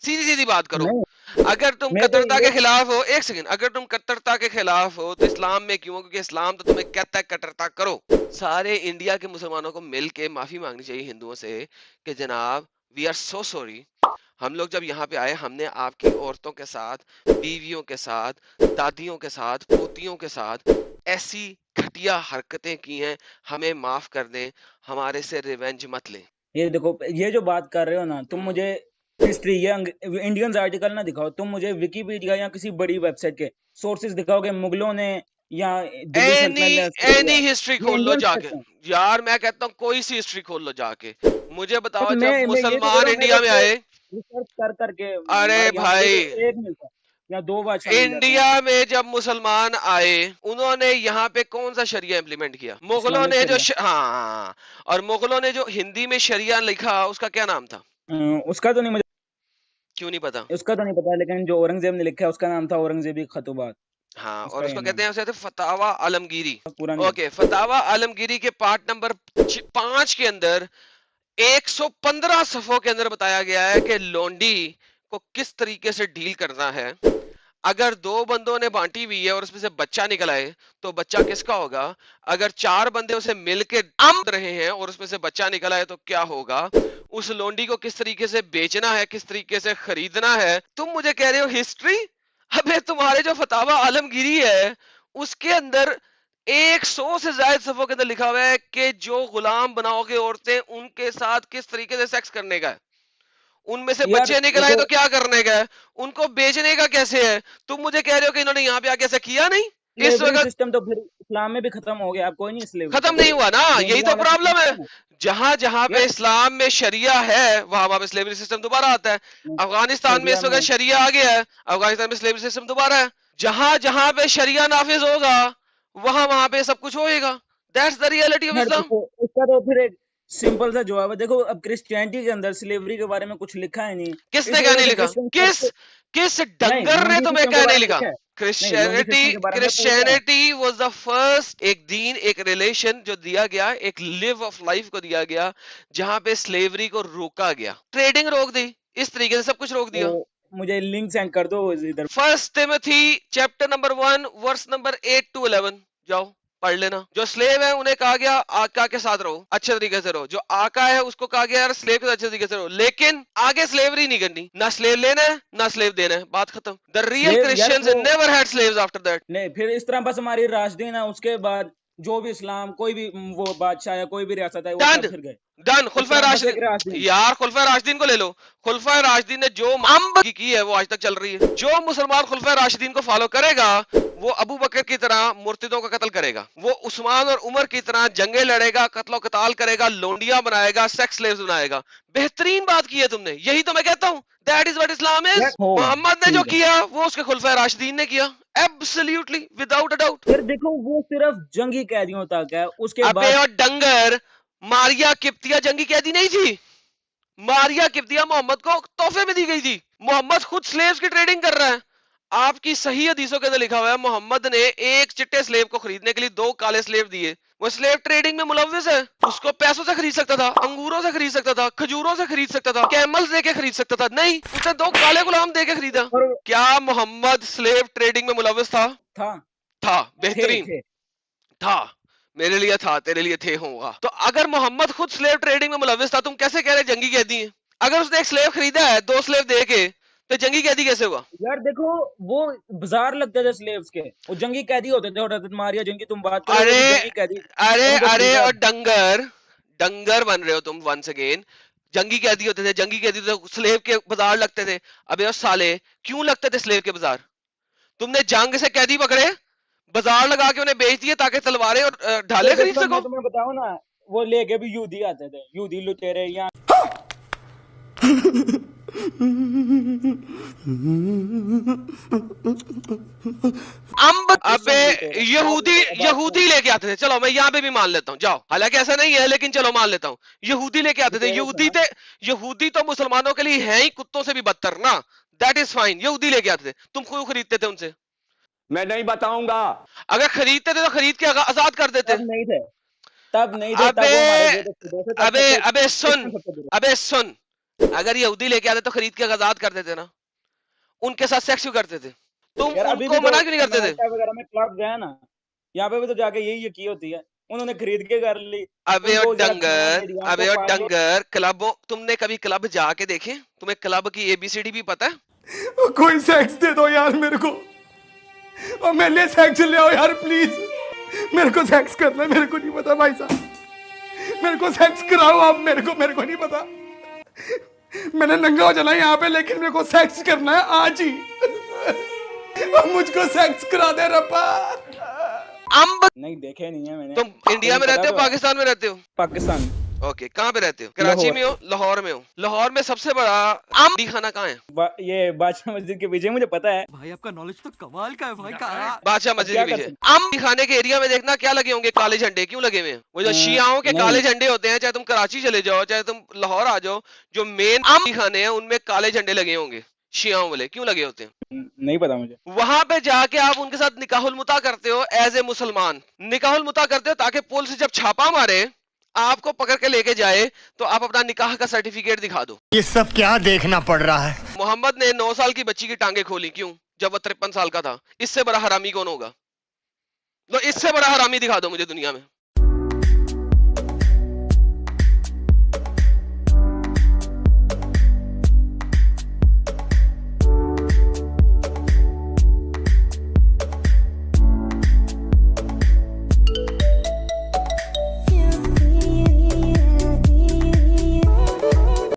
सीधी सीधी बात करो। नहीं, अगर तुम मेरे को कट्टरता ये के खिलाफ हो, एक सेकंड, अगर तुम कट्टरता के खिलाफ हो तो इस्लाम में क्यों? क्योंकि इस्लाम तो तुम्हें कहता है कट्टरता करो। सारे इंडिया के मुसलमानों को मिल के माफी मांगनी चाहिए हिंदुओं से कि जनाब, वी आर सो सॉरी, हम लोग जब यहाँ पे आए हमने आपकी औरतों के साथ, बीवियों के साथ, दादियों के साथ, पोतियों के साथ ऐसी घटिया हरकतें की हैं, हमें माफ कर दें, हमारे से रिवेंज मत लें। ये देखो, ये जो बात कर रहे हो ना तुम, मुझे हिस्ट्री या इंडियंस आर्टिकल ना दिखाओ, तुम मुझे विकिपीडिया या किसी बड़ी वेबसाइट के सोर्सेज दिखाओ कि मुगलों ने या दिल्ली एनी सल्तनत ने ऐसा एनी किया। हिस्ट्री ये खोल लो इंडियंस जाके। करते हैं। यार मैं कहता हूँ कोई सी हिस्ट्री खोल लो जाके, मुझे बट बताओ जब मैं ये तो कह मुसलमान रहा हूँ, मेरे इंडिया में को आए। रिसर्च कर करके अरे यहाँ मुझे भाई, तो एक मिलता या दो बादशाह मिल जाते हैं। इंडिया में जब मुसलमान आए, उन्होंने यहाँ पे कौन सा शरिया इंप्लीमेंट किया? मुगलों इस्लामिक ने जो शरिया। हाँ, और मुगलों ने जो हिंदी में शरिया लिखा उसका क्या नाम था? उसका तो नहीं मुझे, क्यों नहीं पता? उसका तो नहीं पता, लेकिन जो औरंगजेब ने लिखा है उसका नाम था औरंगजेबी खतुबात। हाँ, और उसका ये उसको कहते नाम हैं, उसे कहते हैं फतावा आलमगीरी। पूरा नहीं ओके, फतावा आलमगीरी के पार्ट नंबर 5 के अंदर 115 सफ़ों के अंदर बताया गया है कि लोंडी को किस तरीके से डील करना है। अगर दो बंदों ने बांटी हुई है और उसमें से बच्चा निकल आए तो बच्चा किसका होगा? अगर चार बंदे उसे मिलके अम रहे हैं और उसमें से बच्चा निकल आए तो क्या होगा? उस लोंडी को किस तरीके से बेचना है, किस तरीके से खरीदना है। तुम मुझे कह रहे हो हिस्ट्री? अबे तुम्हारे जो फतावा आलमगीरी है उसके अंदर 100 से ज्यादा सफ़ों के अंदर लिखा हुआ है कि जो गुलाम बनाओगे औरतें उनके साथ किस तरीके से सेक्स करने का है, उनमें से यार बच्चे निकल आए देखो, तो क्या करने का है, उनको बेचने का कैसे है। तुम मुझे कह रहे हो कि इन्होंने यहाँ पे आके ऐसा किया नहीं? इस स्लेवरी वक्त सिस्टम तो फिर इस्लाम में भी खत्म हो गया, अब कोई नहीं स्लेवरी खत्म नहीं करता। हुआ ना, जो यही इंडिया तो वाला सिस्टम प्रॉब्लम है। था ना। जहां जहां पे यार इस्लाम में शरिया है वहां वहां पे स्लेवरी सिस्टम दोबारा आता है। अफगानिस्तान में शरिया इस में वक्त शरिया आ गया है, अफगानिस्तान में स्लेवरी सिस्टम दोबारा है। जहां जहां पे शरिया नाफिज होगा वहां वहां पे सब कुछ होएगा। दैट्स द रियलिटी ऑफ यार इस्लाम। देखो, उसका तो फिर एक सिंपल सा जवाब है। देखो, अब क्रिश्चियनिटी के अंदर स्लेवरी के बारे में कुछ लिखा है नहीं, किसने इस क्या वजह नहीं से लिखा? क्रिश्चियन किस सबसे। किस नहीं, डंगर ने लोंडी तुम्हें सिस्टम के क्या नहीं बारे में लिखा? लिखा है। नहीं, लोंडी क्रिश्चियनिटी, सिस्टम के बारे में पूछा है। क्रिश्चियनिटी वाज द फर्स्ट एक दीन, एक रिलेशन जो दिया गया, एक लिव ऑफ लाइफ को दिया गया जहां पे स्लेवरी को रोका गया, ट्रेडिंग रोक दी, इस तरीके से सब कुछ रोक दिया। तो मुझे लिंक सेंड कर दो इधर। First Timothy chapter number 1 verse number 8 to 11 जाओ पढ़ लेना। जो स्लेव है उन्हें कहा गया आका के साथ रहो, अच्छे तरीके से रहो। जो आका है उसको कहा गया यार स्लेव के साथ अच्छे तरीके से रहो, लेकिन आगे स्लेवरी नहीं करनी, ना स्लेव लेना है ना स्लेव देना है, बात खत्म। द रियल स्लेव यार क्रिश्चियंस वो, never had slaves after that. नहीं फिर इस तरह बस हमारी राजदीन है, उसके बाद जो भी इस्लाम कोई भी वो बादशाह या कोई भी रियासत है वो डन, सब फिर गए। डन। इस खुलफा तरह बस एक राशिदीन, राजदीन। यार खुलफा राशिदीन को ले लो। खुलफा राशिदीन ने जो अम्ब की है वो आज तक चल रही है। जो मुसलमान खुलफा राशिदीन को फॉलो करेगा वो अबू बकर की तरह मुर्तिदों का कत्ल करेगा, वो उस्मान और उमर की तरह जंगे लड़ेगा, कत्लो कताल करेगा, लोंडियां बनाएगा, सेक्स स्लेव्स बनाएगा। बेहतरीन बात की है तुमने, यही तो मैं कहता हूं, दैट इज व्हाट इस्लाम यार इज। होगा, मोहम्मद ने जो ठीक है। किया वो उसके खुलफा राशिदीन ने किया, एब्सोल्युटली विदाउट अ डाउट। यार देखो, वो सिर्फ जंगी कैदियों तक है, उसके अबे बाद। और डंगर, मारिया किप्तिया जंगी कैदी नहीं थी? मारिया किप्तिया मोहम्मद को तोहफे में दी गई थी। मोहम्मद खुद स्लेव्स की ट्रेडिंग कर रहा है। आपकी सही हदीसों के अंदर लिखा हुआ है मोहम्मद ने एक चिट्टे स्लेव को खरीदने के लिए दो काले स्लेव दिए। वो स्लेव ट्रेडिंग में मुलविस है, उसको पैसों से खरीद सकता था, अंगूरों से खरीद सकता था, खजूरों से खरीद सकता था, कैमल्स देके खरीद सकता था, नहीं उसने दो काले गुलाम देके खरीदा। और क्या मोहम्मद स्लेव ट्रेडिंग में मुलविस था? था। था, थे बेहतरीन थे। था। मेरे लिए था, तेरे लिए थे होगा। तो अगर मोहम्मद खुद स्लेव ट्रेडिंग में मुलविस था, तुम कैसे कह रहे जंगी कैदी है? अगर उसने एक स्लेव खरीदा है दो स्लेव दे के, तो जंगी कैदी कैसे हुआ? यार देखो, वो बाजार लगते थे स्लेव्स के, वो जंगी कैदी होते थे। और हजरत मारिया जिनकी तुम बात करो, वो अरे भी जंगी कैदी। अरे उनको अरे, खरीदा। और डंगर, डंगर बन रहे हो तुम वंस अगेन। जंगी कैदी होते थे, जंगी कैदी तो स्लेव के बाजार लगते थे। अबे ओ साले, क्यों लगते थे स्लेव के बाजार? तुमने जंग से कैदी पकड़े, बाजार लगा के उन्हें बेच दिए ताकि तलवारें और तो ढाले देख खरीद लो, मैं सको। तुम्हें बताऊं ना, वो लेके भी यूदी आते थे, यूदी लुटेरे या। अम्ब, अबे क्रिश्चियंस लुटेरे बाद यहूदी, में आबाद यहूदी कौन? लेके आते थे, चलो मैं यहाँ पे भी मान लेता हूँ, जाओ, हालांकि ऐसा नहीं है लेकिन चलो मान लेता हूँ। यहूदी लेके आते थे, लुटेरे थे यहूदी ना। थे। यहूदी तो मुसलमानों के लिए है ही कुत्तों से भी बदतर ना। दैट इज फाइन, यहूदी लेके आते थे। तुम क्यों खरीदते थे उनसे? मैं नहीं बताऊंगा। अगर खरीदते थे तो खरीद के आजाद कर देते। तब नहीं थे, तब नहीं थे, तब अबे वो हमारे बेटे खुदे थे, तब अबे सबसे अबे सुन, क्रिश्चियन सबसे बुरा। अबे सुन, अगर यहूदी लेके आते तो खरीद के आजाद कर देते ना, उनके साथ सेक्स क्यों करते थे? तुम यार अभी उनको भी तो मना क्यों नहीं करते थे? अमेरिका वगैरह में क्लब गया ना, यहाँ पे भी तो जाके यही की होती है, उन्होंने खरीद के कर ली। अबे ओ उनको जरा खाना डंगर, मीडिया अबे को ओ पालो। डंगर, क्लबों तुमने कभी क्लब जाके देखे? तुम्हें क्लब की एबीसीडी भी पता है? कोई सेक्स दे दो यार मेरे को, और मेरे लिए सेक्स ले आओ यार प्लीज। मेरे को सेक्स करना है, मेरे को नहीं पता भाई साहब, मेरे को सेक्स कराओ आप, मेरे को नहीं पता। मैंने नंगा हो जाना यहाँ पे, लेकिन मेरे को सेक्स करना है आज ही। और मुझको सेक्स करा दे रब्बा। अंब नहीं देखे नहीं है मैंने। तुम इंडिया में पता रहते हो तो है। पाकिस्तान में रहते हो? पाकिस्तान। ओके, कहाँ पे रहते हो? कराची लाहौर। में हो, लाहौर में हो? लाहौर में सबसे बड़ा आम खाना कहाँ है? ये बादशाह मस्जिद के पीछे मुझे पता है। भाई आपका नॉलेज तो कमाल का है भाई। कहा बादशाह अब मस्जिद क्या के कर पीछे सकते आम खाने के एरिया में देखना क्या लगे होंगे, काले झंडे क्यों लगे हुए हैं? वो जो शियाओं के नहीं। काले झंडे होते हैं, चाहे तुम कराची चले जाओ चाहे तुम लाहौर आ जाओ, जो मेन आम खाने हैं उनमें काले झंडे लगे होंगे, शियाओं वाले क्यों लगे होते हैं? नहीं पता मुझे। वहां पे जाके आप उनके साथ निकाहुल मुता करते हो एज ए मुसलमान, निकाहुल मुता करते हो ताकि पुलिस जब छापा मारे आपको पकड़ के लेके जाए तो आप अपना निकाह का सर्टिफिकेट दिखा दो। ये सब क्या देखना पड़ रहा है? मोहम्मद ने 9 साल की बच्ची की टांगे खोली, क्यों? जब वो 53 साल का था। इससे बड़ा हरामी कौन होगा? लो इससे बड़ा हरामी दिखा दो मुझे दुनिया में।